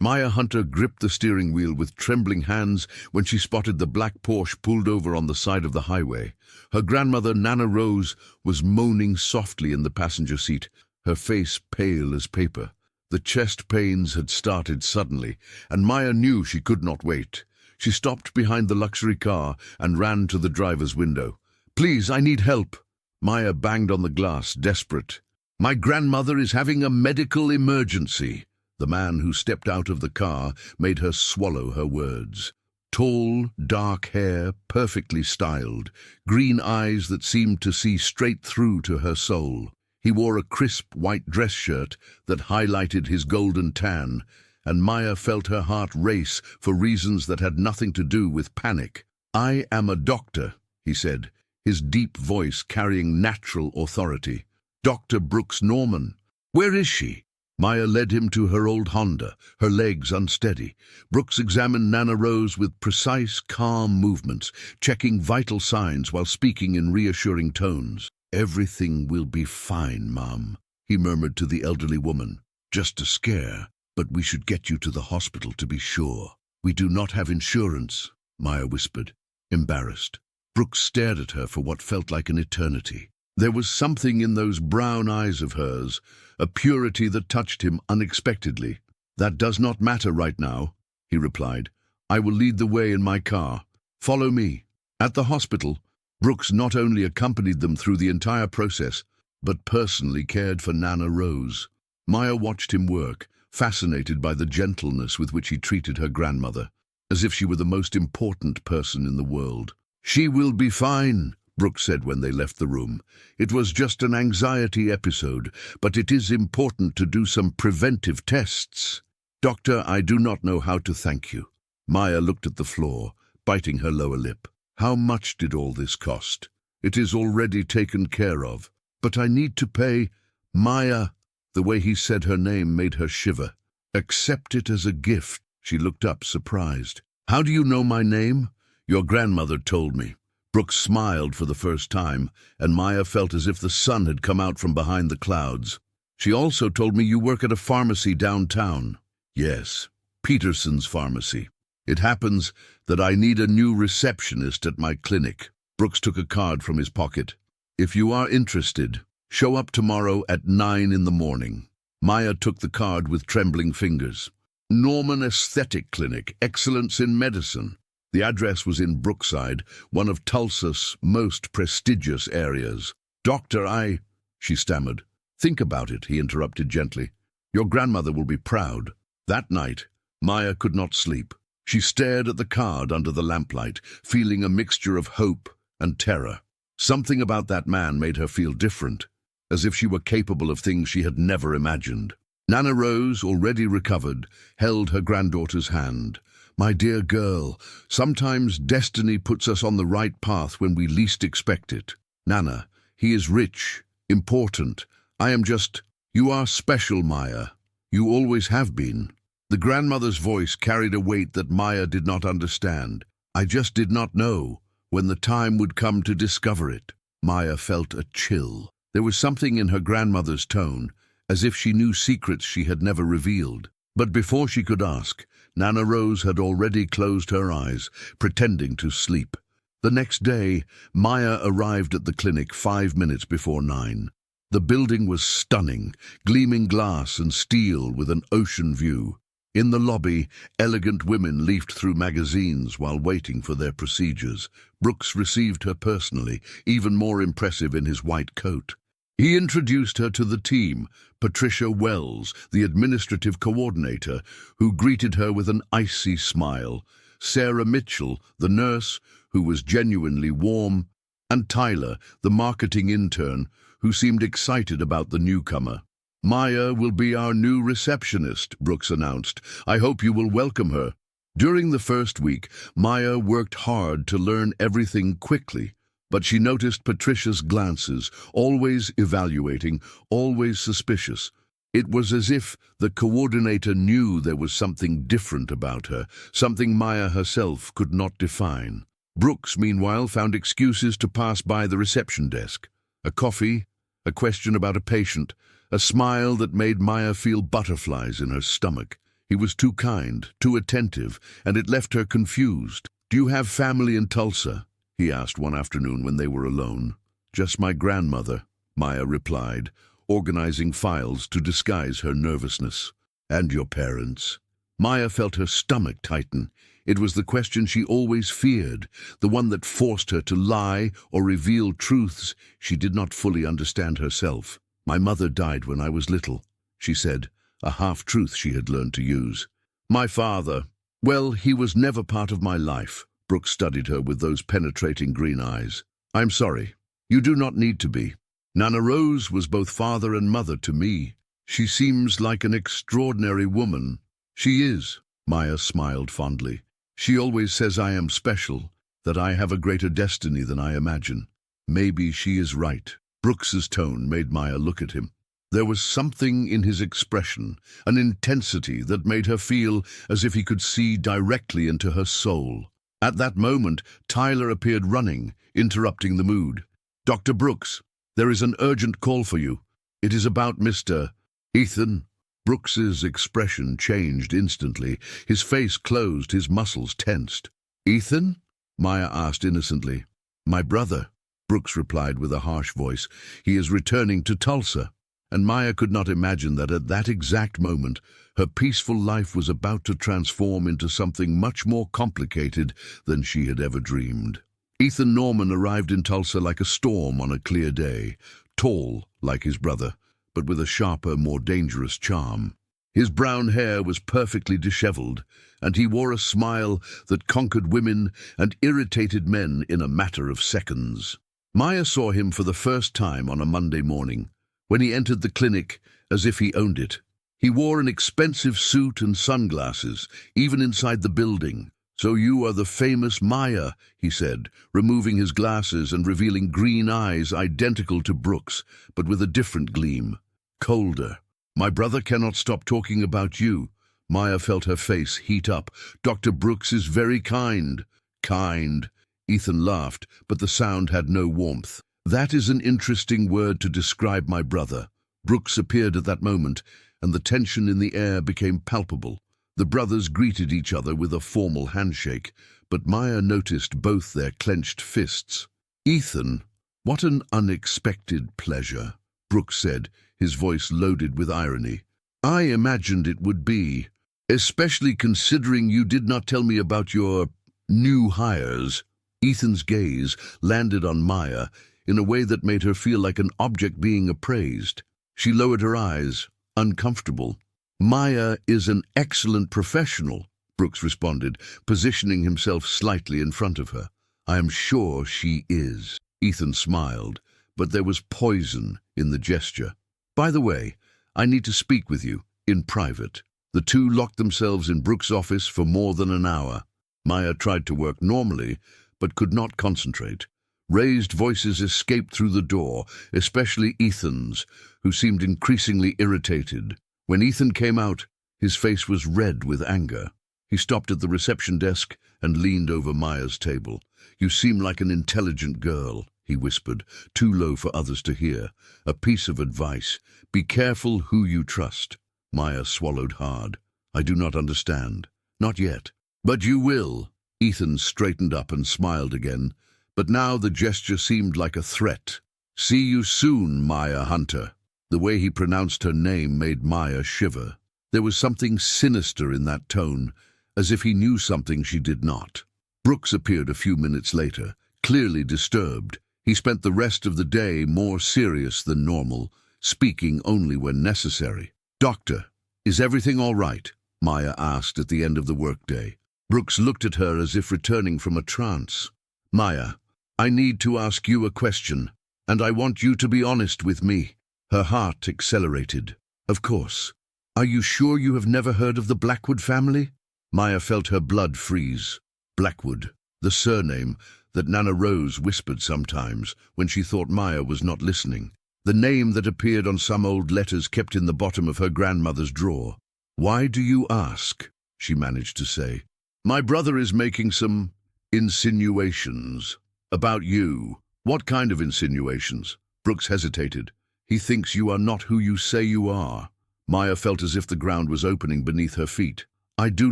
Maya Hunter gripped the steering wheel with trembling hands when she spotted the black Porsche pulled over on the side of the highway. Her grandmother, Nana Rose, was moaning softly in the passenger seat, her face pale as paper. The chest pains had started suddenly, and Maya knew she could not wait. She stopped behind the luxury car and ran to the driver's window. "Please, I need help." Maya banged on the glass, desperate. "My grandmother is having a medical emergency." The man who stepped out of the car made her swallow her words. Tall, dark hair, perfectly styled, green eyes that seemed to see straight through to her soul. He wore a crisp white dress shirt that highlighted his golden tan, and Maya felt her heart race for reasons that had nothing to do with panic. "I am a doctor," he said, his deep voice carrying natural authority. "Dr. Brooks Norman. Where is she?" Maya led him to her old Honda, her legs unsteady. Brooks examined Nana Rose with precise, calm movements, checking vital signs while speaking in reassuring tones. "Everything will be fine, Mom," he murmured to the elderly woman. "Just a scare, but we should get you to the hospital to be sure." "We do not have insurance," Maya whispered, embarrassed. Brooks stared at her for what felt like an eternity. There was something in those brown eyes of hers, a purity that touched him unexpectedly. "That does not matter right now," he replied. "I will lead the way in my car. Follow me." At the hospital, Brooks not only accompanied them through the entire process, but personally cared for Nana Rose. Maya watched him work, fascinated by the gentleness with which he treated her grandmother, as if she were the most important person in the world. "She will be fine," Brooks said when they left the room. "It was just an anxiety episode, but it is important to do some preventive tests." "Doctor, I do not know how to thank you." Maya looked at the floor, biting her lower lip. "How much did all this cost?" "It is already taken care of." "But I need to pay." "Maya," the way he said her name made her shiver. "Accept it as a gift." She looked up, surprised. "How do you know my name?" "Your grandmother told me." Brooks smiled for the first time, and Maya felt as if the sun had come out from behind the clouds. "She also told me you work at a pharmacy downtown." "Yes, Peterson's Pharmacy. It happens that I need a new receptionist at my clinic." Brooks took a card from his pocket. "If you are interested, show up tomorrow at 9 in the morning." Maya took the card with trembling fingers. "Norman Aesthetic Clinic, Excellence in Medicine." The address was in Brookside, one of Tulsa's most prestigious areas. "Doctor, she stammered. "Think about it," he interrupted gently. "Your grandmother will be proud." That night, Maya could not sleep. She stared at the card under the lamplight, feeling a mixture of hope and terror. Something about that man made her feel different, as if she were capable of things she had never imagined. Nana Rose, already recovered, held her granddaughter's hand. "My dear girl, sometimes destiny puts us on the right path when we least expect it. Nana, he is rich, important. I am just... You are special, Maya. You always have been." The grandmother's voice carried a weight that Maya did not understand. "I just did not know when the time would come to discover it." Maya felt a chill. There was something in her grandmother's tone, as if she knew secrets she had never revealed. But before she could ask, Nana Rose had already closed her eyes, pretending to sleep. The next day, Maya arrived at the clinic 5 minutes before 9. The building was stunning, gleaming glass and steel with an ocean view. In the lobby, elegant women leafed through magazines while waiting for their procedures. Brooks received her personally, even more impressive in his white coat. He introduced her to the team, Patricia Wells, the administrative coordinator, who greeted her with an icy smile, Sarah Mitchell, the nurse, who was genuinely warm, and Tyler, the marketing intern, who seemed excited about the newcomer. "Maya will be our new receptionist," Brooks announced. "I hope you will welcome her." During the first week, Maya worked hard to learn everything quickly. But she noticed Patricia's glances, always evaluating, always suspicious. It was as if the coordinator knew there was something different about her, something Maya herself could not define. Brooks, meanwhile, found excuses to pass by the reception desk. A coffee, a question about a patient, a smile that made Maya feel butterflies in her stomach. He was too kind, too attentive, and it left her confused. "Do you have family in Tulsa?" he asked one afternoon when they were alone. "Just my grandmother," Maya replied, organizing files to disguise her nervousness. "And your parents?" Maya felt her stomach tighten. It was the question she always feared, the one that forced her to lie or reveal truths she did not fully understand herself. "My mother died when I was little," she said, a half-truth she had learned to use. "My father, well, he was never part of my life." Brooks studied her with those penetrating green eyes. "I'm sorry. You do not need to be. Nana Rose was both father and mother to me. She seems like an extraordinary woman." "She is," Maya smiled fondly. "She always says I am special, that I have a greater destiny than I imagine. Maybe she is right." Brooks's tone made Maya look at him. There was something in his expression, an intensity that made her feel as if he could see directly into her soul. At that moment, Tyler appeared running, interrupting the mood. "Dr. Brooks, there is an urgent call for you. It is about Mr. Ethan." Brooks's expression changed instantly. His face closed, his muscles tensed. "Ethan?" Maya asked innocently. "My brother," Brooks replied with a harsh voice. "He is returning to Tulsa." And Maya could not imagine that at that exact moment, her peaceful life was about to transform into something much more complicated than she had ever dreamed. Ethan Norman arrived in Tulsa like a storm on a clear day, tall like his brother, but with a sharper, more dangerous charm. His brown hair was perfectly disheveled, and he wore a smile that conquered women and irritated men in a matter of seconds. Maya saw him for the first time on a Monday morning, when he entered the clinic as if he owned it. He wore an expensive suit and sunglasses, even inside the building. "So you are the famous Maya," he said, removing his glasses and revealing green eyes identical to Brooks, but with a different gleam. Colder. "My brother cannot stop talking about you." Maya felt her face heat up. "Dr. Brooks is very kind." "Kind." Ethan laughed, but the sound had no warmth. "That is an interesting word to describe my brother." Brooks appeared at that moment, and the tension in the air became palpable. The brothers greeted each other with a formal handshake, but Maya noticed both their clenched fists. "Ethan, what an unexpected pleasure," Brooks said, his voice loaded with irony. "I imagined it would be, especially considering you did not tell me about your new hires." Ethan's gaze landed on Maya in a way that made her feel like an object being appraised. She lowered her eyes, uncomfortable. "Maya is an excellent professional," Brooks responded, positioning himself slightly in front of her. "I am sure she is." Ethan smiled, but there was poison in the gesture. "By the way, I need to speak with you, in private." The two locked themselves in Brooks' office for more than an hour. Maya tried to work normally, but could not concentrate. Raised voices escaped through the door, especially Ethan's, who seemed increasingly irritated. When Ethan came out, his face was red with anger. He stopped at the reception desk and leaned over Maya's table. "You seem like an intelligent girl," he whispered, too low for others to hear. "A piece of advice. Be careful who you trust." Maya swallowed hard. "I do not understand. Not yet." "But you will." Ethan straightened up and smiled again, but now the gesture seemed like a threat. "See you soon, Maya Hunter." The way he pronounced her name made Maya shiver. There was something sinister in that tone, as if he knew something she did not. Brooks appeared a few minutes later, clearly disturbed. He spent the rest of the day more serious than normal, speaking only when necessary. "Doctor, is everything all right?" Maya asked at the end of the workday. Brooks looked at her as if returning from a trance. "Maya, I need to ask you a question, and I want you to be honest with me." Her heart accelerated. "Of course. Are you sure you have never heard of the Blackwood family?" Maya felt her blood freeze. Blackwood, the surname that Nana Rose whispered sometimes when she thought Maya was not listening. The name that appeared on some old letters kept in the bottom of her grandmother's drawer. "Why do you ask?" she managed to say. "My brother is making some insinuations about you." "What kind of insinuations?" Brooks hesitated. "He thinks you are not who you say you are." Maya felt as if the ground was opening beneath her feet. I do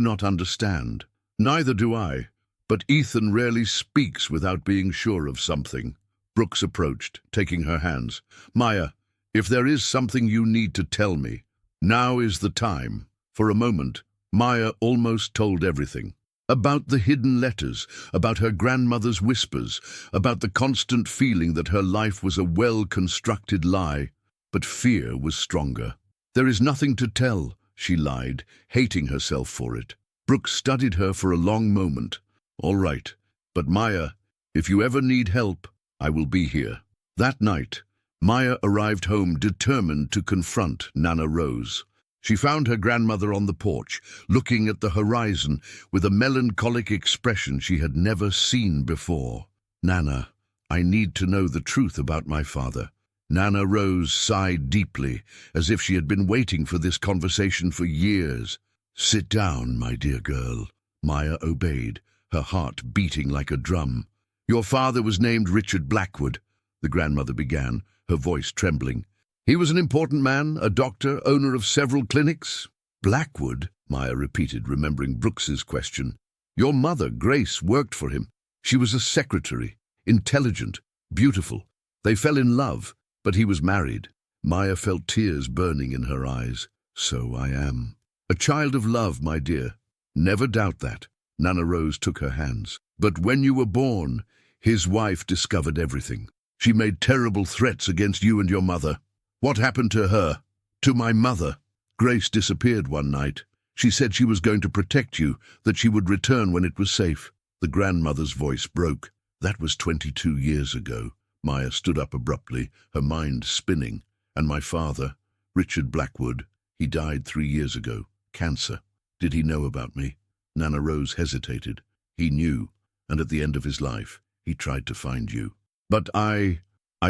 not understand. Neither do I. But Ethan rarely speaks without being sure of something. Brooks approached, taking her hands. Maya, if there is something you need to tell me, now is the time. For a moment, Maya almost told everything. About the hidden letters, about her grandmother's whispers, about the constant feeling that her life was a well-constructed lie. But fear was stronger. There is nothing to tell, she lied, hating herself for it. Brooks studied her for a long moment. All right, but Maya, if you ever need help, I will be here. That night, Maya arrived home determined to confront Nana Rose. She found her grandmother on the porch, looking at the horizon with a melancholic expression she had never seen before. Nana, I need to know the truth about my father. Nana Rose sighed deeply, as if she had been waiting for this conversation for years. Sit down, my dear girl. Maya obeyed, her heart beating like a drum. Your father was named Richard Blackwood, the grandmother began, her voice trembling. He was an important man, a doctor, owner of several clinics. Blackwood, Maya repeated, remembering Brooks's question. Your mother, Grace, worked for him. She was a secretary, intelligent, beautiful. They fell in love, but he was married. Maya felt tears burning in her eyes. So I am. A child of love, my dear. Never doubt that. Nana Rose took her hands. But when you were born, his wife discovered everything. She made terrible threats against you and your mother. What happened to her? To my mother? Grace disappeared one night. She said she was going to protect you, that she would return when it was safe. The grandmother's voice broke. That was 22 years ago. Maya stood up abruptly, her mind spinning. And my father, Richard Blackwood, he died 3 years ago. Cancer. Did he know about me? Nana Rose hesitated. He knew, and at the end of his life, he tried to find you. But I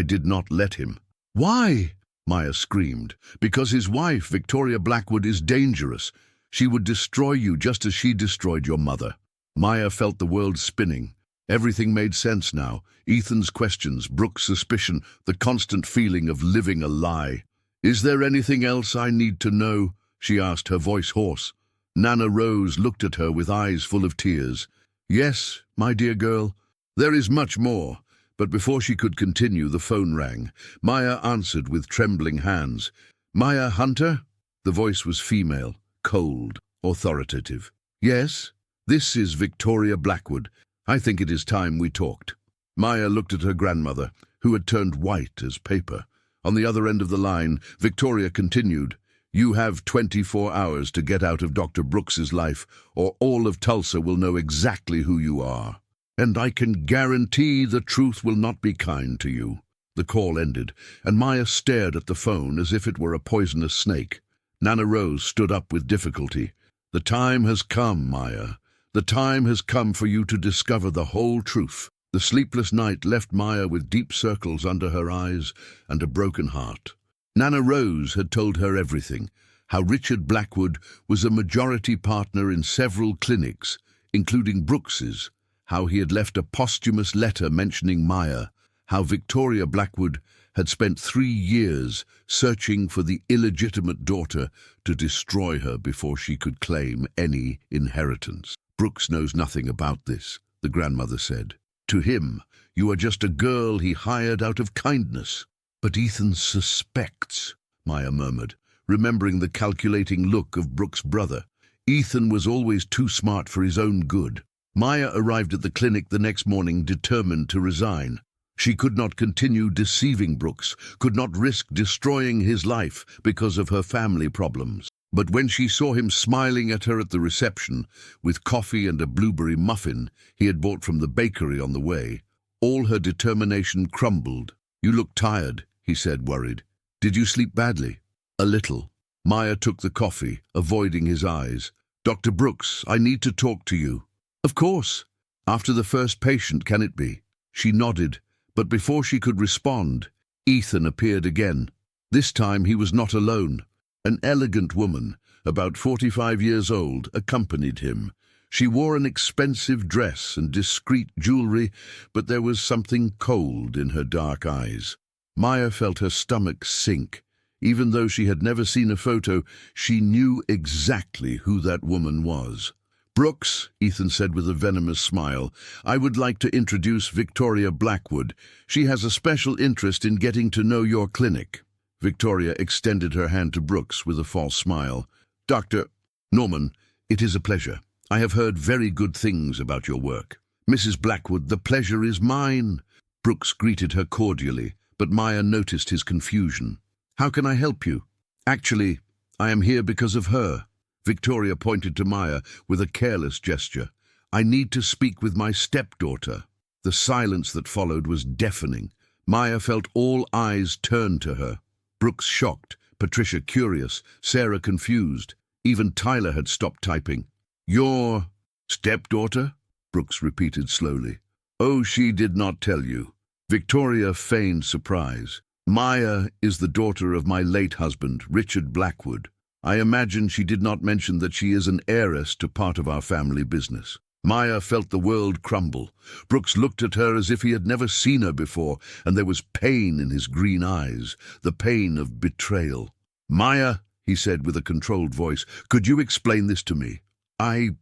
did not let him. Why? Maya screamed. Because his wife, Victoria Blackwood, is dangerous. She would destroy you just as she destroyed your mother. Maya felt the world spinning. Everything made sense now. Ethan's questions, Brooks' suspicion, the constant feeling of living a lie. Is there anything else I need to know? She asked, her voice hoarse. Nana Rose looked at her with eyes full of tears. Yes, my dear girl, there is much more. But before she could continue, the phone rang. Maya answered with trembling hands. Maya Hunter? The voice was female, cold, authoritative. Yes, this is Victoria Blackwood. I think it is time we talked. Maya looked at her grandmother, who had turned white as paper. On the other end of the line, Victoria continued. You have 24 hours to get out of Dr. Brooks's life, or all of Tulsa will know exactly who you are. And I can guarantee the truth will not be kind to you. The call ended, and Maya stared at the phone as if it were a poisonous snake. Nana Rose stood up with difficulty. The time has come, Maya. The time has come for you to discover the whole truth. The sleepless night left Maya with deep circles under her eyes and a broken heart. Nana Rose had told her everything, how Richard Blackwood was a majority partner in several clinics, including Brooks's, how he had left a posthumous letter mentioning Maya, how Victoria Blackwood had spent 3 years searching for the illegitimate daughter to destroy her before she could claim any inheritance. Brooks knows nothing about this, the grandmother said. To him, you are just a girl he hired out of kindness. But Ethan suspects, Maya murmured, remembering the calculating look of Brooks' brother. Ethan was always too smart for his own good. Maya arrived at the clinic the next morning determined to resign. She could not continue deceiving Brooks, could not risk destroying his life because of her family problems. But when she saw him smiling at her at the reception, with coffee and a blueberry muffin he had bought from the bakery on the way, all her determination crumbled. You look tired, he said, worried. Did you sleep badly? A little. Maya took the coffee, avoiding his eyes. Dr. Brooks, I need to talk to you. Of course. After the first patient, can it be? She nodded, but before she could respond, Ethan appeared again. This time he was not alone. An elegant woman, about 45 years old, accompanied him. She wore an expensive dress and discreet jewelry, but there was something cold in her dark eyes. Maya felt her stomach sink. Even though she had never seen a photo, she knew exactly who that woman was. "Brooks," Ethan said with a venomous smile, "I would like to introduce Victoria Blackwood. She has a special interest in getting to know your clinic." Victoria extended her hand to Brooks with a false smile. "Dr. Norman, it is a pleasure. I have heard very good things about your work." "Mrs. Blackwood, the pleasure is mine." Brooks greeted her cordially, but Maya noticed his confusion. "How can I help you?" "Actually, I am here because of her." Victoria pointed to Maya with a careless gesture. "I need to speak with my stepdaughter." The silence that followed was deafening. Maya felt all eyes turn to her. Brooks shocked, Patricia curious, Sarah confused. Even Tyler had stopped typing. "Your stepdaughter?" Brooks repeated slowly. "Oh, she did not tell you." Victoria feigned surprise. "Maya is the daughter of my late husband, Richard Blackwood. I imagine she did not mention that she is an heiress to part of our family business." Maya felt the world crumble. Brooks looked at her as if he had never seen her before, and there was pain in his green eyes, the pain of betrayal. "Maya," he said with a controlled voice, "could you explain this to me?" I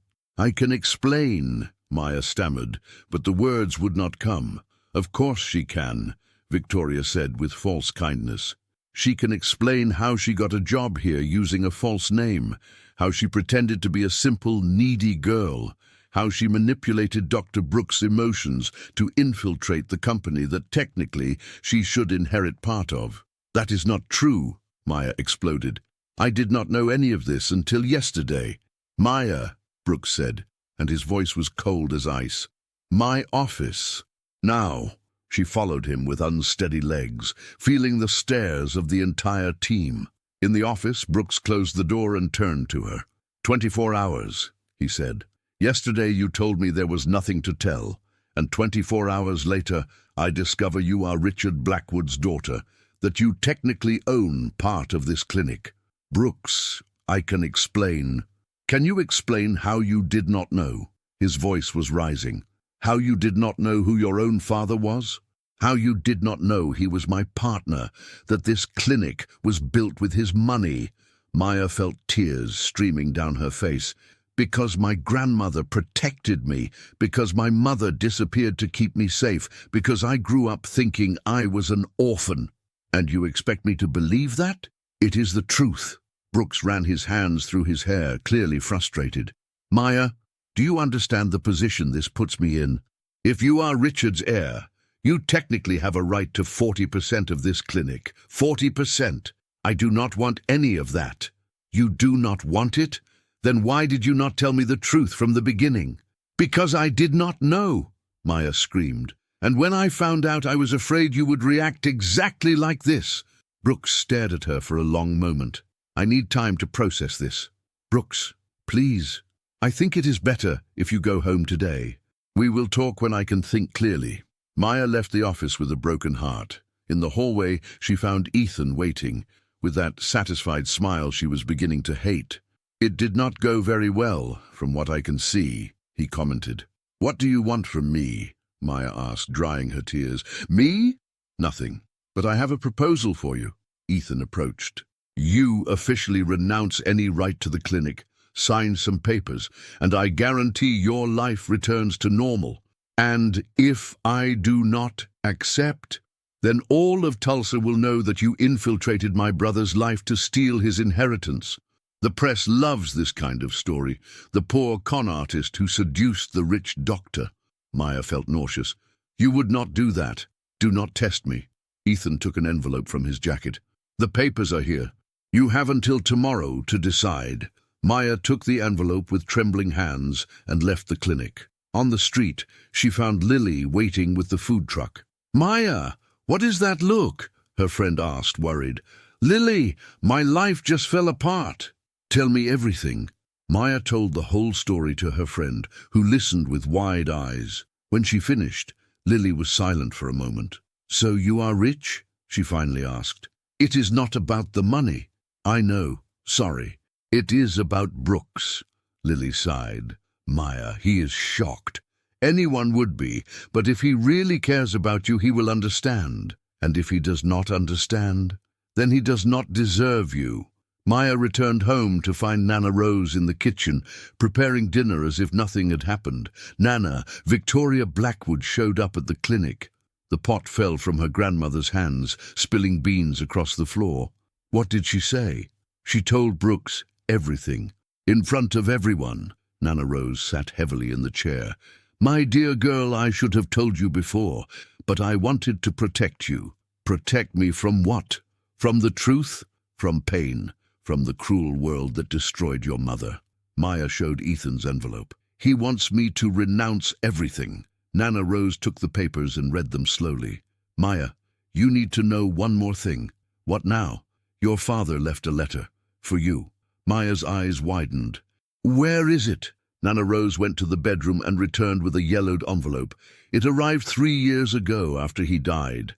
can explain," Maya stammered, but the words would not come. "Of course she can," Victoria said with false kindness. "She can explain how she got a job here using a false name, how she pretended to be a simple, needy girl, how she manipulated Dr. Brooks' emotions to infiltrate the company that technically she should inherit part of." "That is not true," Maya exploded. "I did not know any of this until yesterday." "Maya," Brooks said, and his voice was cold as ice. "My office." Now. She followed him with unsteady legs, feeling the stares of the entire team. In the office, Brooks closed the door and turned to her. 24 hours, he said. "Yesterday you told me there was nothing to tell, and 24 hours later I discover you are Richard Blackwood's daughter, that you technically own part of this clinic. Brooks, I can explain." "Can you explain how you did not know?" His voice was rising. "How you did not know who your own father was? How you did not know he was my partner, that this clinic was built with his money?" Maya felt tears streaming down her face. "Because my grandmother protected me, because my mother disappeared to keep me safe, because I grew up thinking I was an orphan." "And you expect me to believe that?" "It is the truth." Brooks ran his hands through his hair, clearly frustrated. "Maya, do you understand the position this puts me in? If you are Richard's heir, you technically have a right to 40% of this clinic. 40%. I do not want any of that." "You do not want it? Then why did you not tell me the truth from the beginning?" "Because I did not know," Maya screamed. "And when I found out, I was afraid you would react exactly like this." Brooks stared at her for a long moment. "I need time to process this." "Brooks, please. I think it is better if you go home today. We will talk when I can think clearly." Maya left the office with a broken heart. In the hallway, she found Ethan waiting, with that satisfied smile she was beginning to hate. "It did not go very well, from what I can see," he commented. "What do you want from me?" Maya asked, drying her tears. "Me? Nothing. But I have a proposal for you." Ethan approached. "You officially renounce any right to the clinic, sign some papers, and I guarantee your life returns to normal. And if I do not accept, then all of Tulsa will know that you infiltrated my brother's life to steal his inheritance. The press loves this kind of story, the poor con artist who seduced the rich doctor." Maya felt nauseous. "You would not do that. Do not test me." Ethan took an envelope from his jacket. "The papers are here. You have until tomorrow to decide." Maya took the envelope with trembling hands and left the clinic. On the street, she found Lily waiting with the food truck. "Maya, what is that look?" her friend asked, worried. "Lily, my life just fell apart." "Tell me everything." Maya told the whole story to her friend, who listened with wide eyes. When she finished, Lily was silent for a moment. "So you are rich?" she finally asked. "It is not about the money." "I know. Sorry. It is about Brooks." Lily sighed. "Maya, he is shocked. Anyone would be, but if he really cares about you, he will understand. And if he does not understand, Then he does not deserve you. Maya returned home to find Nana Rose in the kitchen, preparing dinner as if nothing had happened. Nana, Victoria Blackwood, showed up at the clinic. The pot fell from her grandmother's hands, spilling beans across the floor. What did she say? She told Brooks everything. In front of everyone. Nana Rose sat heavily in the chair. My dear girl, I should have told you before, but I wanted to protect you. Protect me from what? From the truth? From pain? From the cruel world that destroyed your mother? Maya showed Ethan's envelope. He wants me to renounce everything. Nana Rose took the papers and read them slowly. Maya, you need to know one more thing. What now? Your father left a letter. For you. Maya's eyes widened. Where is it? Nana Rose went to the bedroom and returned with a yellowed envelope. It arrived 3 years ago after he died.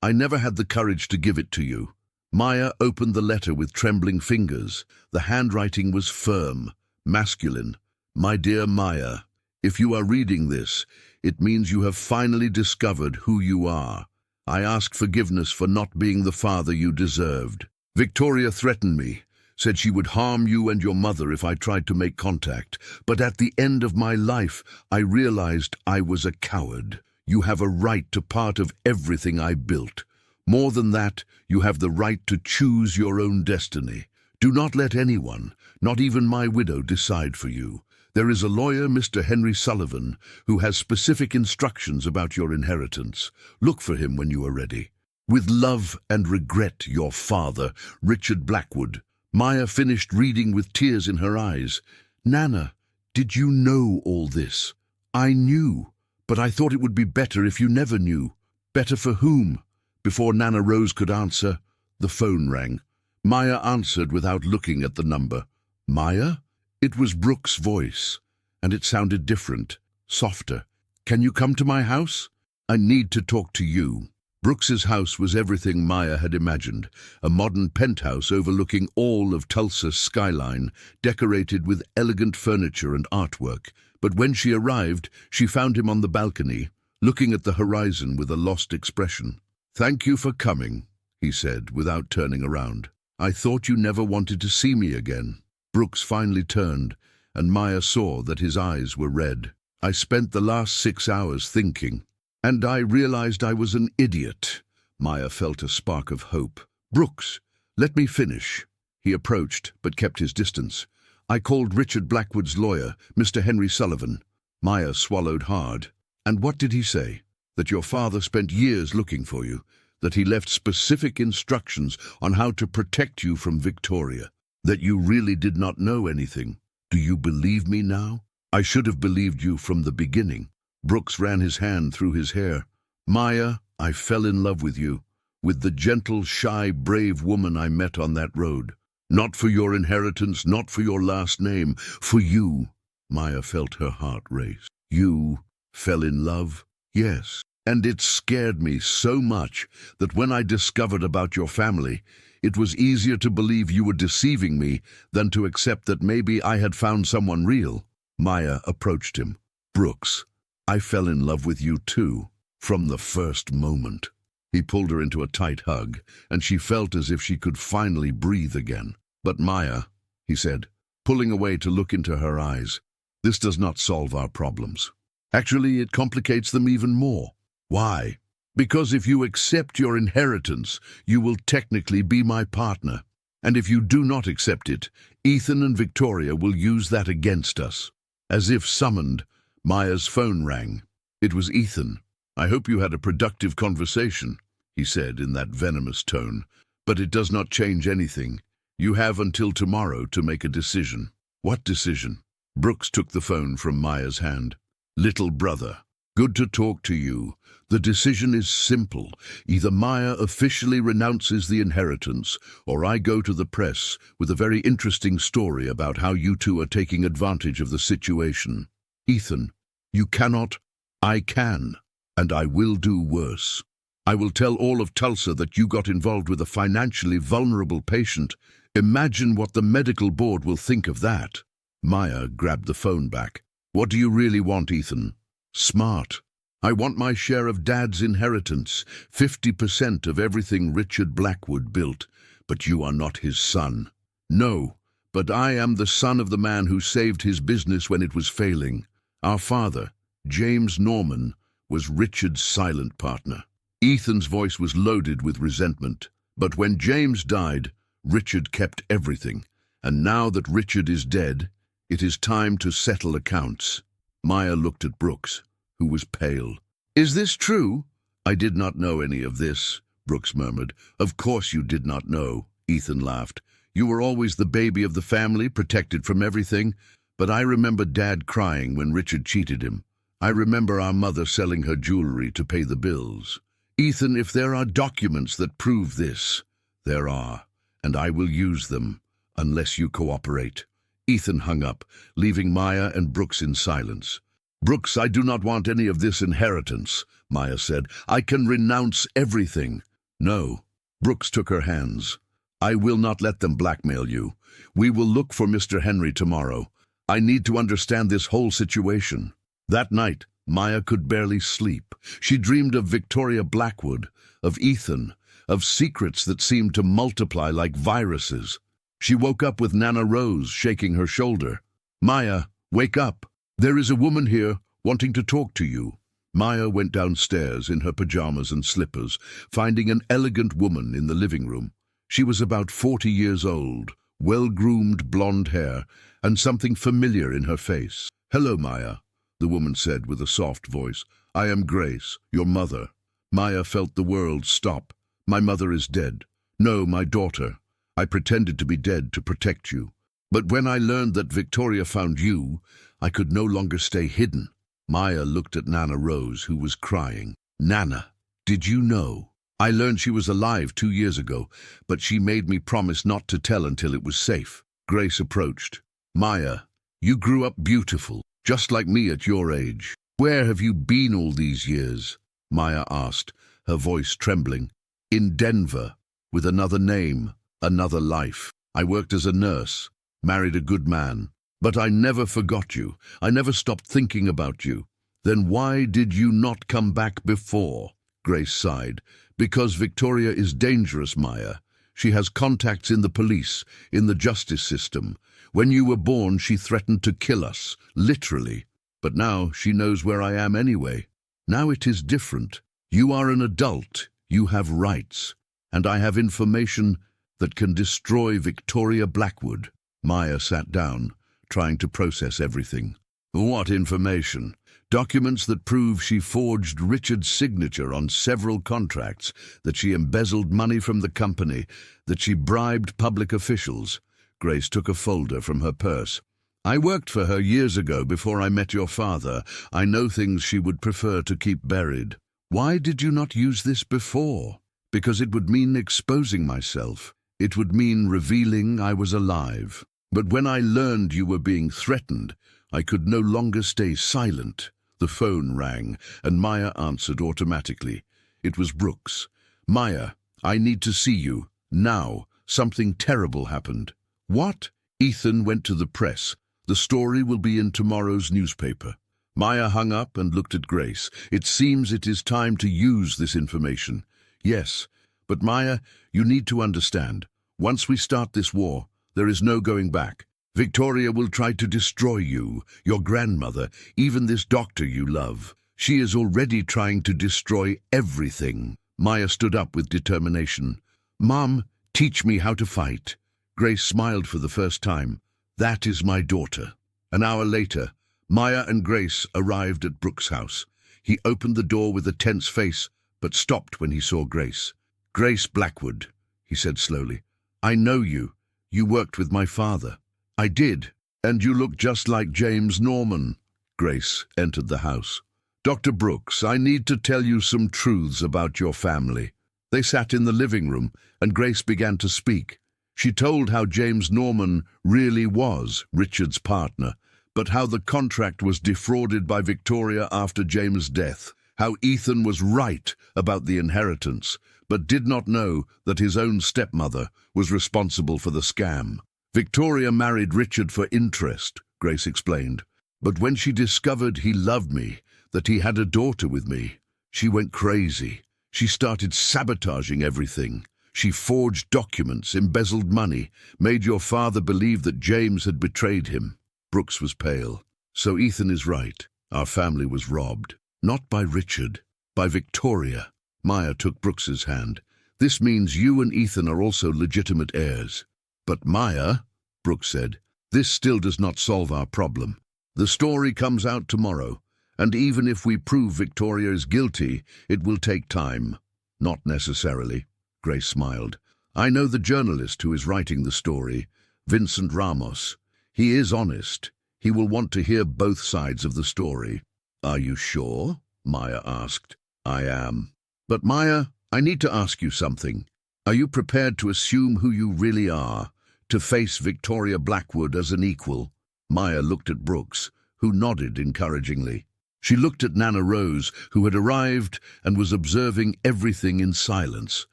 I never had the courage to give it to you. Maya opened the letter with trembling fingers. The handwriting was firm, masculine. My dear Maya, if you are reading this, it means you have finally discovered who you are. I ask forgiveness for not being the father you deserved. Victoria threatened me, said she would harm you and your mother if I tried to make contact. But at the end of my life, I realized I was a coward. You have a right to part of everything I built. More than that, you have the right to choose your own destiny. Do not let anyone, not even my widow, decide for you. There is a lawyer, Mr. Henry Sullivan, who has specific instructions about your inheritance. Look for him when you are ready. With love and regret, your father, Richard Blackwood. Maya finished reading with tears in her eyes. Nana, did you know all this? I knew, but I thought it would be better if you never knew. Better for whom? Before Nana Rose could answer, the phone rang. Maya answered without looking at the number. Maya? It was Brooks' voice, and it sounded different, softer. Can you come to my house? I need to talk to you. Brooks's house was everything Maya had imagined, a modern penthouse overlooking all of Tulsa's skyline, decorated with elegant furniture and artwork. But when she arrived, she found him on the balcony, looking at the horizon with a lost expression. Thank you for coming, he said, without turning around. I thought you never wanted to see me again. Brooks finally turned, and Maya saw that his eyes were red. I spent the last 6 hours thinking. And I realized I was an idiot. Maya felt a spark of hope. Brooks, let me finish. He approached, but kept his distance. I called Richard Blackwood's lawyer, Mr. Henry Sullivan. Maya swallowed hard. And what did he say? That your father spent years looking for you, that he left specific instructions on how to protect you from Victoria, that you really did not know anything. Do you believe me now? I should have believed you from the beginning. Brooks ran his hand through his hair. Maya, I fell in love with you, with the gentle, shy, brave woman I met on that road. Not for your inheritance, not for your last name, for you. Maya felt her heart race. You fell in love? Yes. And it scared me so much that when I discovered about your family, it was easier to believe you were deceiving me than to accept that maybe I had found someone real. Maya approached him. Brooks, I fell in love with you too, from the first moment. He pulled her into a tight hug, and she felt as if she could finally breathe again. But Maya, he said, pulling away to look into her eyes, this does not solve our problems. Actually, it complicates them even more. Why? Because if you accept your inheritance, you will technically be my partner. And if you do not accept it, Ethan and Victoria will use that against us. As if summoned, Maya's phone rang. It was Ethan. I hope you had a productive conversation, he said in that venomous tone. But it does not change anything. You have until tomorrow to make a decision. What decision? Brooks took the phone from Maya's hand. Little brother, good to talk to you. The decision is simple. Either Maya officially renounces the inheritance, or I go to the press with a very interesting story about how you two are taking advantage of the situation. Ethan, you cannot. I can, and I will do worse. I will tell all of Tulsa that you got involved with a financially vulnerable patient. Imagine what the medical board will think of that. Maya grabbed the phone back. What do you really want, Ethan? Smart. I want my share of Dad's inheritance, 50% of everything Richard Blackwood built, but you are not his son. No, but I am the son of the man who saved his business when it was failing. Our father, James Norman, was Richard's silent partner. Ethan's voice was loaded with resentment. But when James died, Richard kept everything. And now that Richard is dead, it is time to settle accounts. Maya looked at Brooks, who was pale. Is this true? I did not know any of this, Brooks murmured. Of course you did not know, Ethan laughed. You were always the baby of the family, protected from everything. But I remember Dad crying when Richard cheated him. I remember our mother selling her jewelry to pay the bills. Ethan, if there are documents that prove this, there are, and I will use them, unless you cooperate. Ethan hung up, leaving Maya and Brooks in silence. Brooks, I do not want any of this inheritance, Maya said. I can renounce everything. No. Brooks took her hands. I will not let them blackmail you. We will look for Mr. Henry tomorrow. I need to understand this whole situation. That night, Maya could barely sleep. She dreamed of Victoria Blackwood, of Ethan, of secrets that seemed to multiply like viruses. She woke up with Nana Rose shaking her shoulder. Maya, wake up. There is a woman here wanting to talk to you. Maya went downstairs in her pajamas and slippers, finding an elegant woman in the living room. She was about 40 years old, well-groomed blonde hair, and something familiar in her face. Hello, Maya, the woman said with a soft voice. I am Grace, your mother. Maya felt the world stop. My mother is dead. No, my daughter. I pretended to be dead to protect you. But when I learned that Victoria found you, I could no longer stay hidden. Maya looked at Nana Rose, who was crying. Nana, did you know? I learned she was alive 2 years ago, but she made me promise not to tell until it was safe. Grace approached. Maya, you grew up beautiful, just like me at your age. Where have you been all these years? Maya asked, her voice trembling. In Denver, with another name, another life. I worked as a nurse, married a good man. But I never forgot you. I never stopped thinking about you. Then why did you not come back before? Grace sighed. Because Victoria is dangerous, Maya. She has contacts in the police, in the justice system. When you were born, she threatened to kill us, literally. But now she knows where I am anyway. Now it is different. You are an adult. You have rights. And I have information that can destroy Victoria Blackwood. Maya sat down, trying to process everything. What information? Documents that prove she forged Richard's signature on several contracts, that she embezzled money from the company, that she bribed public officials. Grace took a folder from her purse. I worked for her years ago before I met your father. I know things she would prefer to keep buried. Why did you not use this before? Because it would mean exposing myself. It would mean revealing I was alive. But when I learned you were being threatened, I could no longer stay silent. The phone rang, and Maya answered automatically. It was Brooks. Maya, I need to see you. Now. Something terrible happened. What? Ethan went to the press. The story will be in tomorrow's newspaper. Maya hung up and looked at Grace. It seems it is time to use this information. Yes, but Maya, you need to understand. Once we start this war, there is no going back. Victoria will try to destroy you, your grandmother, even this doctor you love. She is already trying to destroy everything. Maya stood up with determination. Mom, teach me how to fight. Grace smiled for the first time. That is my daughter. An hour later, Maya and Grace arrived at Brooks' house. He opened the door with a tense face, but stopped when he saw Grace. Grace Blackwood, he said slowly. I know you. You worked with my father. I did, and you look just like James Norman. Grace entered the house. Dr. Brooks, I need to tell you some truths about your family. They sat in the living room, and Grace began to speak. She told how James Norman really was Richard's partner, but how the contract was defrauded by Victoria after James' death, how Ethan was right about the inheritance, but did not know that his own stepmother was responsible for the scam. Victoria married Richard for interest, Grace explained. But when she discovered he loved me, that he had a daughter with me. She went crazy. She started sabotaging everything. She forged documents, embezzled money, made your father believe that James had betrayed him." Brooks was pale. "So Ethan is right. Our family was robbed. Not by Richard, by Victoria." Maya took Brooks's hand. "This means you and Ethan are also legitimate heirs." "But Maya," Brooks said, "this still does not solve our problem. The story comes out tomorrow, and even if we prove Victoria is guilty, it will take time." "Not necessarily," Grace smiled. "I know the journalist who is writing the story, Vincent Ramos. He is honest. He will want to hear both sides of the story." "Are you sure?" Maya asked. "I am. But Maya, I need to ask you something. Are you prepared to assume who you really are, to face Victoria Blackwood as an equal?" Maya looked at Brooks, who nodded encouragingly. She looked at Nana Rose, who had arrived and was observing everything in silence.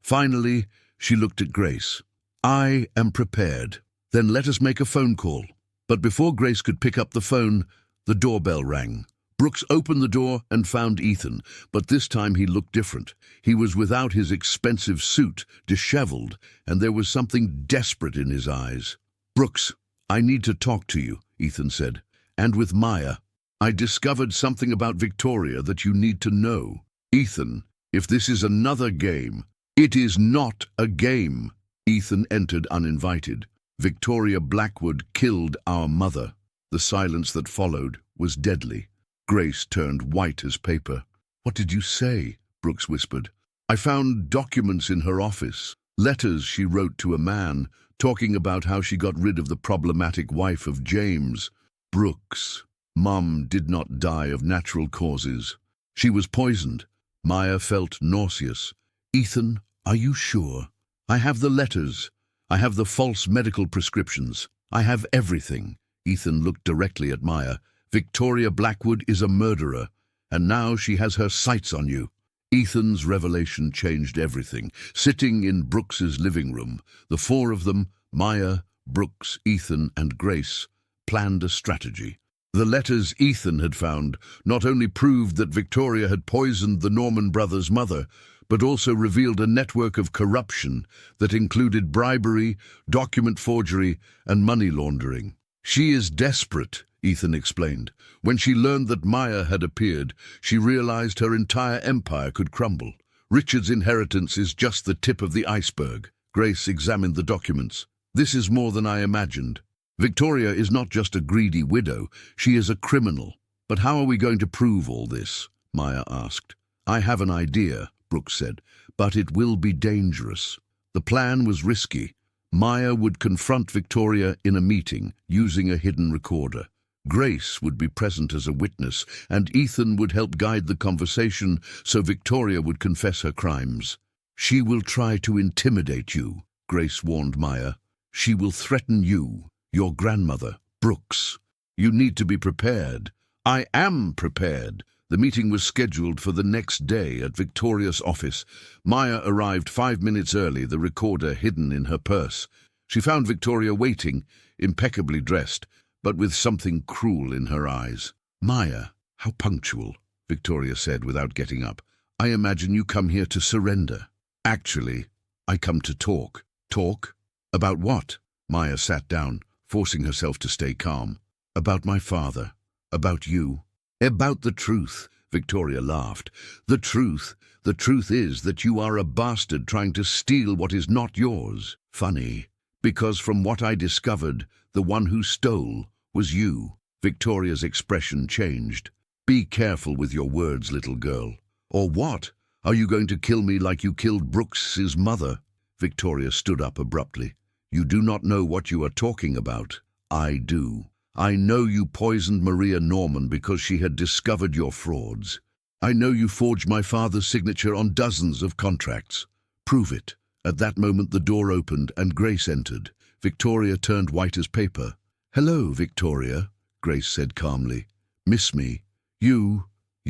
Finally, she looked at Grace. "I am prepared. Then let us make a phone call." But before Grace could pick up the phone, the doorbell rang. Brooks opened the door and found Ethan, but this time he looked different. He was without his expensive suit, disheveled, and there was something desperate in his eyes. "Brooks, I need to talk to you," Ethan said. "And with Maya. I discovered something about Victoria that you need to know." "Ethan, if this is another game—" "It is not a game." Ethan entered uninvited. "Victoria Blackwood killed our mother." The silence that followed was deadly. Grace turned white as paper. "What did you say?" Brooks whispered. "I found documents in her office, letters she wrote to a man, talking about how she got rid of the problematic wife of James." "Brooks, Mum did not die of natural causes. She was poisoned." Maya felt nauseous. "Ethan, are you sure?" "I have the letters. I have the false medical prescriptions. I have everything." Ethan looked directly at Maya. "Victoria Blackwood is a murderer, and now she has her sights on you." Ethan's revelation changed everything. Sitting in Brooks's living room, the four of them, Maya, Brooks, Ethan, and Grace, planned a strategy. The letters Ethan had found not only proved that Victoria had poisoned the Norman brothers' mother, but also revealed a network of corruption that included bribery, document forgery, and money laundering. "She is desperate," Ethan explained. "When she learned that Maya had appeared, she realized her entire empire could crumble. Richard's inheritance is just the tip of the iceberg." Grace examined the documents. "This is more than I imagined. Victoria is not just a greedy widow, she is a criminal." "But how are we going to prove all this?" Maya asked. "I have an idea," Brooks said, "but it will be dangerous." The plan was risky. Maya would confront Victoria in a meeting, using a hidden recorder. Grace would be present as a witness, and Ethan would help guide the conversation so Victoria would confess her crimes. "She will try to intimidate you," Grace warned Maya. "She will threaten you, your grandmother, Brooks. You need to be prepared." "I am prepared." The meeting was scheduled for the next day at Victoria's office. Maya arrived 5 minutes early, the recorder hidden in her purse. She found Victoria waiting, impeccably dressed, but with something cruel in her eyes. "Maya, how punctual," Victoria said without getting up. "I imagine you come here to surrender." "Actually, I come to talk." "Talk? About what?" Maya sat down, forcing herself to stay calm. "About my father. About you." "About the truth," Victoria laughed. The truth is that you are a bastard trying to steal what is not yours." "Funny, because from what I discovered, the one who stole was you." Victoria's expression changed. "Be careful with your words, little girl." "Or what? Are you going to kill me like you killed Brooks's mother?" Victoria stood up abruptly. "You do not know what you are talking about." "I do. I know you poisoned Maria Norman because she had discovered your frauds. I know you forged my father's signature on dozens of contracts. Prove it." At that moment the door opened and Grace entered. Victoria turned white as paper. "Hello, Victoria," Grace said calmly. "Miss me? You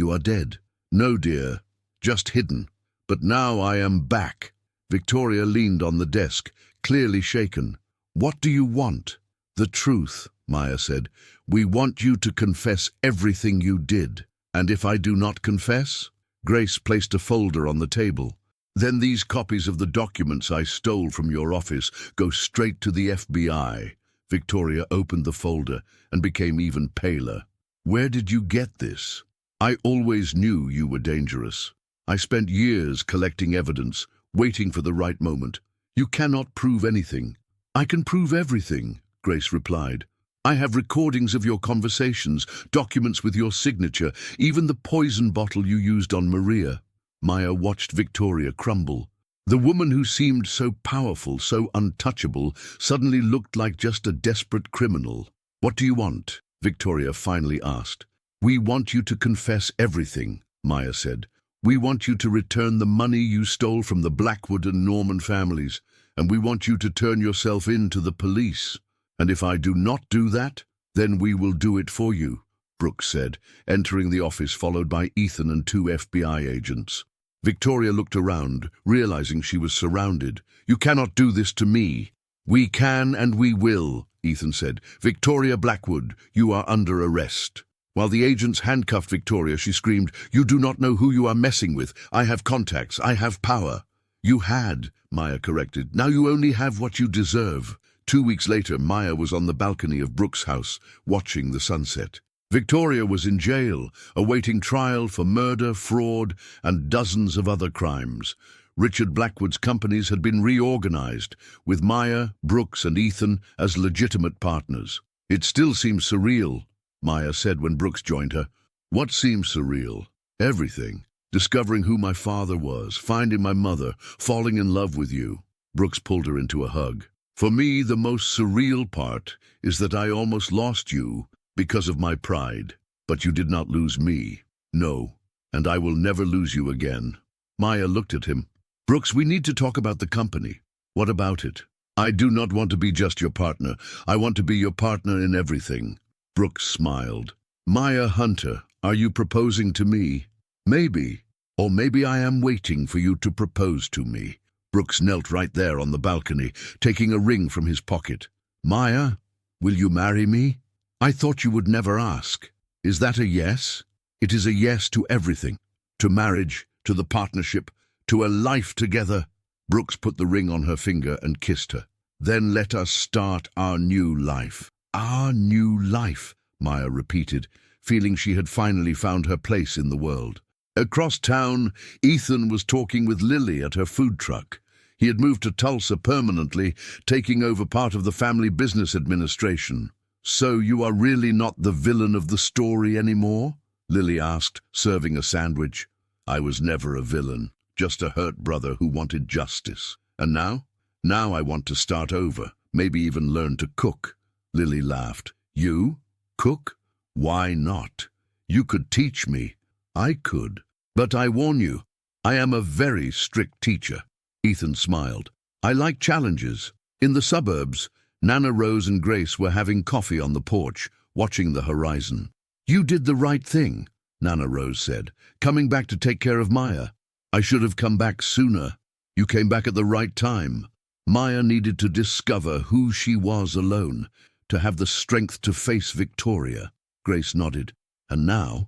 are dead." "No, dear, just hidden. But now I am back." Victoria leaned on the desk, clearly shaken. "What do you want?" "The truth," Maya said. "We want you to confess everything you did." And if I do not confess? Grace placed a folder on the table. Then these copies of the documents I stole from your office go straight to the FBI. Victoria opened the folder and became even paler. Where did you get this? I always knew you were dangerous. I spent years collecting evidence, waiting for the right moment. You cannot prove anything. I can prove everything, Grace replied. I have recordings of your conversations, documents with your signature, even the poison bottle you used on Maria. Maya watched Victoria crumble. The woman who seemed so powerful, so untouchable, suddenly looked like just a desperate criminal. What do you want? Victoria finally asked. We want you to confess everything, Maya said. We want you to return the money you stole from the Blackwood and Norman families, and we want you to turn yourself in to the police. And if I do not do that, then we will do it for you, Brooks said, entering the office followed by Ethan and 2 FBI agents. Victoria looked around, realizing she was surrounded. You cannot do this to me. We can and we will, Ethan said. Victoria Blackwood, you are under arrest. While the agents handcuffed Victoria, she screamed, You do not know who you are messing with. I have contacts. I have power. You had, Maya corrected. Now you only have what you deserve. 2 weeks later, Maya was on the balcony of Brooks' house, watching the sunset. Victoria was in jail, awaiting trial for murder, fraud, and dozens of other crimes. Richard Blackwood's companies had been reorganized, with Maya, Brooks, and Ethan as legitimate partners. It still seems surreal, Maya said when Brooks joined her. What seems surreal? Everything. Discovering who my father was, finding my mother, falling in love with you. Brooks pulled her into a hug. For me, the most surreal part is that I almost lost you because of my pride. But you did not lose me. No, and I will never lose you again. Maya looked at him. Brooks, we need to talk about the company. What about it? I do not want to be just your partner. I want to be your partner in everything. Brooks smiled. Maya Hunter, are you proposing to me? Maybe. Or maybe I am waiting for you to propose to me. Brooks knelt right there on the balcony, taking a ring from his pocket. Maya, will you marry me? I thought you would never ask. Is that a yes? It is a yes to everything. To marriage, to the partnership, to a life together. Brooks put the ring on her finger and kissed her. Then let us start our new life. Our new life, Maya repeated, feeling she had finally found her place in the world. Across town, Ethan was talking with Lily at her food truck. He had moved to Tulsa permanently, taking over part of the family business administration. So you are really not the villain of the story anymore? Lily asked, serving a sandwich. I was never a villain, just a hurt brother who wanted justice. And now? Now I want to start over, maybe even learn to cook. Lily laughed. You? Cook? Why not? You could teach me. I could. But I warn you, I am a very strict teacher. Ethan smiled. I like challenges. In the suburbs, Nana Rose and Grace were having coffee on the porch, watching the horizon. You did the right thing, Nana Rose said, coming back to take care of Maya. I should have come back sooner. You came back at the right time. Maya needed to discover who she was alone, to have the strength to face Victoria. Grace nodded. And now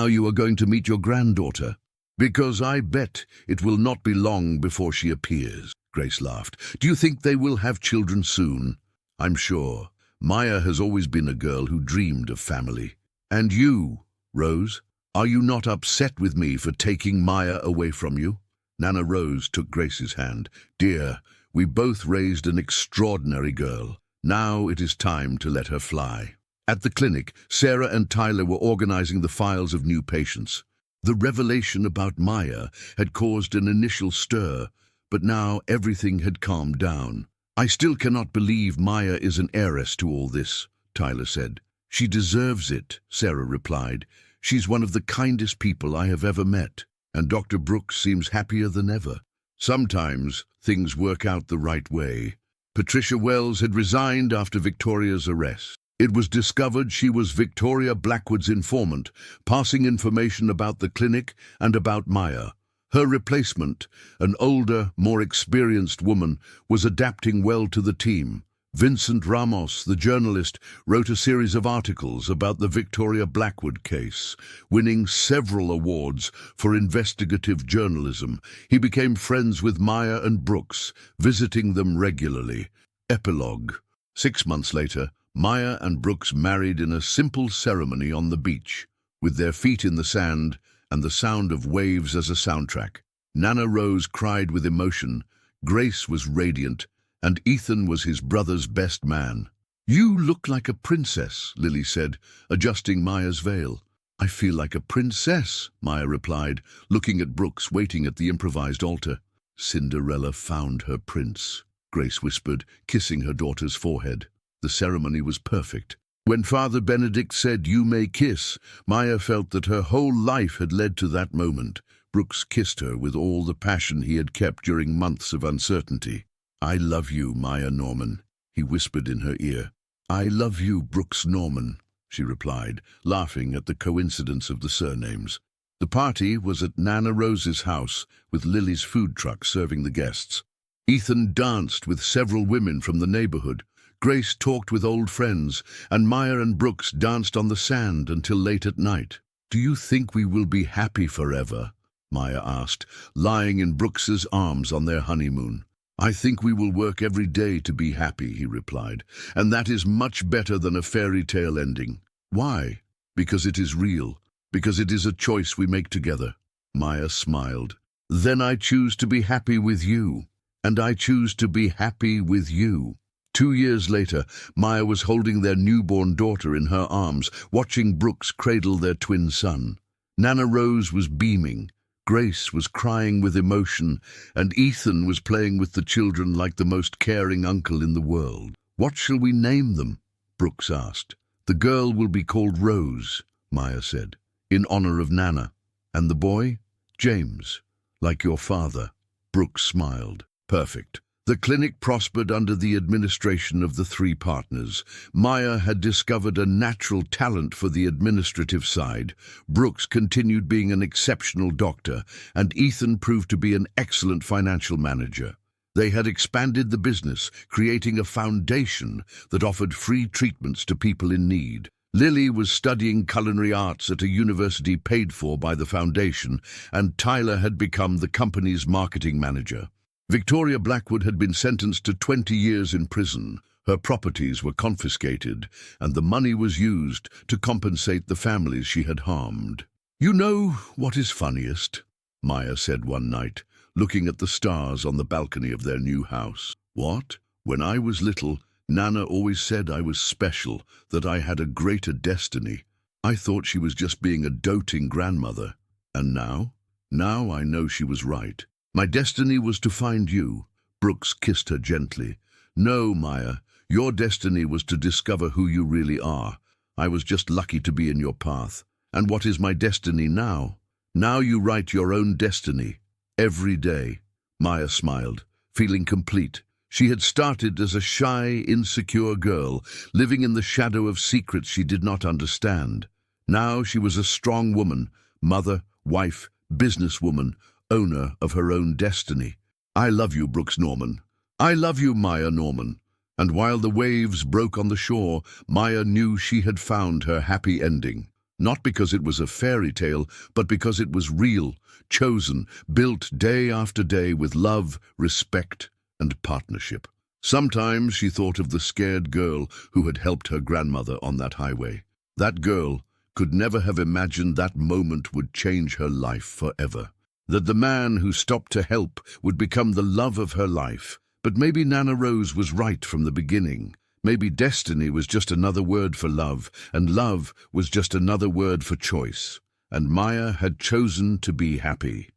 you are going to meet your granddaughter. Because I bet it will not be long before she appears, Grace laughed. Do you think they will have children soon? I'm sure. Maya has always been a girl who dreamed of family. And you, Rose, are you not upset with me for taking Maya away from you? Nana Rose took Grace's hand. Dear, we both raised an extraordinary girl. Now it is time to let her fly. At the clinic, Sarah and Tyler were organizing the files of new patients. The revelation about Maya had caused an initial stir, but now everything had calmed down. I still cannot believe Maya is an heiress to all this, Tyler said. She deserves it, Sarah replied. She's one of the kindest people I have ever met, and Dr. Brooks seems happier than ever. Sometimes things work out the right way. Patricia Wells had resigned after Victoria's arrest. It was discovered she was Victoria Blackwood's informant, passing information about the clinic and about Maya. Her replacement, an older, more experienced woman, was adapting well to the team. Vincent Ramos, the journalist, wrote a series of articles about the Victoria Blackwood case, winning several awards for investigative journalism. He became friends with Maya and Brooks, visiting them regularly. Epilogue. 6 months later, Maya and Brooks married in a simple ceremony on the beach, with their feet in the sand and the sound of waves as a soundtrack. Nana Rose cried with emotion, Grace was radiant, and Ethan was his brother's best man. "You look like a princess," Lily said, adjusting Maya's veil. "I feel like a princess," Maya replied, looking at Brooks waiting at the improvised altar. "Cinderella found her prince," Grace whispered, kissing her daughter's forehead. The ceremony was perfect. When Father Benedict said, "You may kiss," Maya felt that her whole life had led to that moment. Brooks kissed her with all the passion he had kept during months of uncertainty. "I love you, Maya Norman," he whispered in her ear. "I love you, Brooks Norman," she replied, laughing at the coincidence of the surnames. The party was at Nana Rose's house, with Lily's food truck serving the guests. Ethan danced with several women from the neighborhood. Grace talked with old friends, and Maya and Brooks danced on the sand until late at night. "Do you think we will be happy forever?" Maya asked, lying in Brooks's arms on their honeymoon. "I think we will work every day to be happy," he replied, "and that is much better than a fairy tale ending." "Why?" "Because it is real, because it is a choice we make together." Maya smiled. "Then I choose to be happy with you, and I choose to be happy with you." 2 years later, Maya was holding their newborn daughter in her arms, watching Brooks cradle their twin son. Nana Rose was beaming. Grace was crying with emotion, and Ethan was playing with the children like the most caring uncle in the world. "What shall we name them?" Brooks asked. "The girl will be called Rose," Maya said, "in honor of Nana. And the boy? James, like your father." Brooks smiled. "Perfect." The clinic prospered under the administration of the 3 partners. Maya had discovered a natural talent for the administrative side. Brooks continued being an exceptional doctor, and Ethan proved to be an excellent financial manager. They had expanded the business, creating a foundation that offered free treatments to people in need. Lily was studying culinary arts at a university paid for by the foundation, and Tyler had become the company's marketing manager. Victoria Blackwood had been sentenced to 20 years in prison. Her properties were confiscated, and the money was used to compensate the families she had harmed. "You know what is funniest?" Maya said one night, looking at the stars on the balcony of their new house. "What? When I was little, Nana always said I was special, that I had a greater destiny. I thought she was just being a doting grandmother. And now? Now I know she was right. My destiny was to find you." Brooks kissed her gently. "No, Maya, your destiny was to discover who you really are. I was just lucky to be in your path. And what is my destiny now? Now you write your own destiny. Every day." Maya smiled, feeling complete. She had started as a shy, insecure girl, living in the shadow of secrets she did not understand. Now she was a strong woman, mother, wife, businesswoman, owner of her own destiny. "I love you, Brooks Norman. I love you, Maya Norman." And while the waves broke on the shore, Maya knew she had found her happy ending. Not because it was a fairy tale, but because it was real, chosen, built day after day with love, respect, and partnership. Sometimes she thought of the scared girl who had helped her grandmother on that highway. That girl could never have imagined that moment would change her life forever. That the man who stopped to help would become the love of her life. But maybe Nana Rose was right from the beginning. Maybe destiny was just another word for love, and love was just another word for choice. And Maya had chosen to be happy.